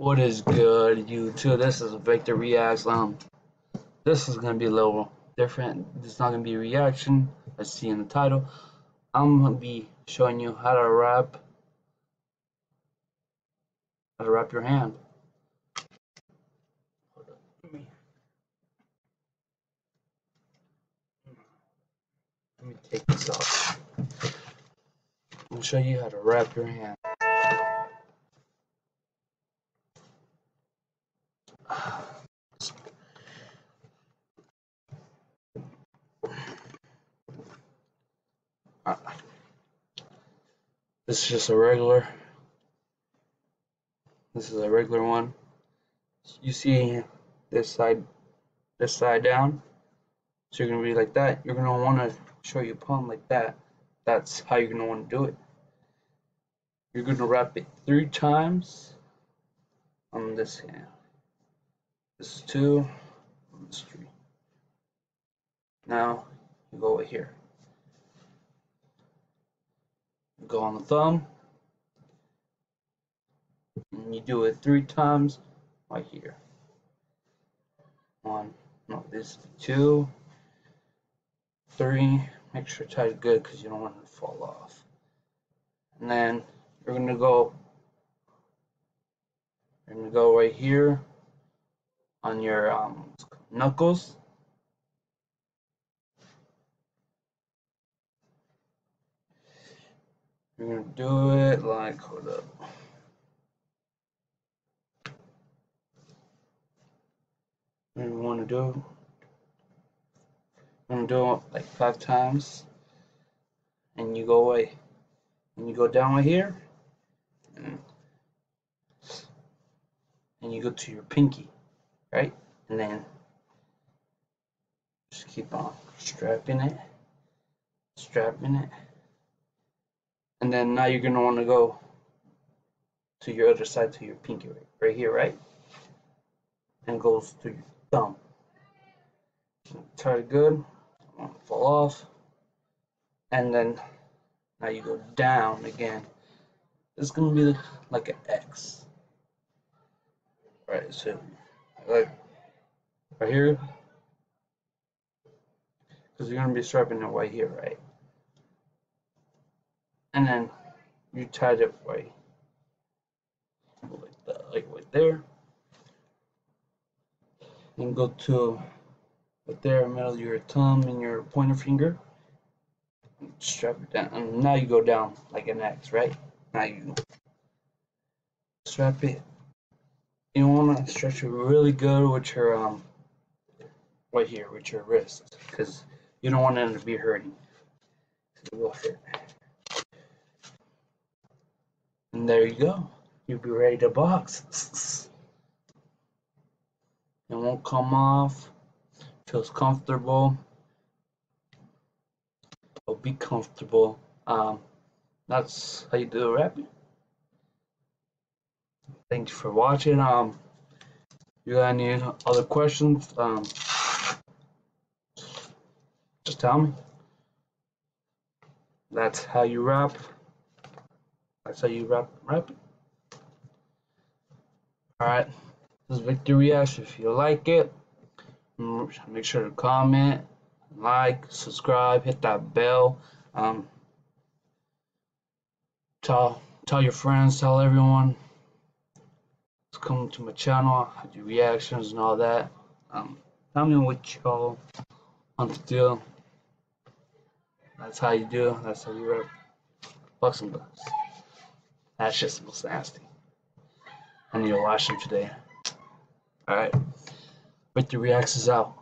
What is good, YouTube? This is Victor Reacts. This is gonna be a little different. It's not gonna be a reaction, as see in the title. I'm gonna be showing you how to wrap your hand. Let me take this off. I'm gonna show you how to wrap your hand. This is just a regular. This is a regular one. You see this side down. So you're gonna be like that. You're gonna want to show your palm like that. That's how you're gonna want to do it. You're gonna wrap it 3 times on this hand. This is 2. This is 3. Now you go over here. You go on the thumb, and you do it 3 times right here. 1. No, this is 2. 3. Make sure it's tied good because you don't want it to fall off. And then you're gonna go right here on your knuckles. You're gonna do it like, hold up. What you want to do? I'm gonna do it like 5 times, and you go away, and you go down right here, and you go to your pinky, right? And then just keep on strapping it, and then now you're gonna want to go to your other side, to your pinky, right here, right? And it goes to your thumb. Tie it good, won't fall off, and then now you go down again. It's gonna be like an X, right? So like right here, because you're gonna be strapping it right here, right? And then you tied it right like that, like right there, and go to right there, middle of your thumb and your pointer finger. Strap it down, and now you go down like an X, right? Now you strap it. You want to stretch it really good with your right here with your wrist, because you don't want it to be hurting. It will hurt. And there you go. You'll be ready to box. It won't come off. Feels comfortable. It'll be comfortable. That's how you do wrapping. Thanks for watching. You got any other questions? Just tell me. That's how you wrap. That's how you wrap it. Alright. This is Victor Reacts. If you like it, make sure to comment, like, subscribe, hit that bell. Tell your friends, tell everyone to come to my channel. I do reactions and all that. Tell me what y'all want to do. That's how you do. That's how you wrap boxing gloves. That shit smells nasty. I need to wash them today. Alright. Victor Reacts is out.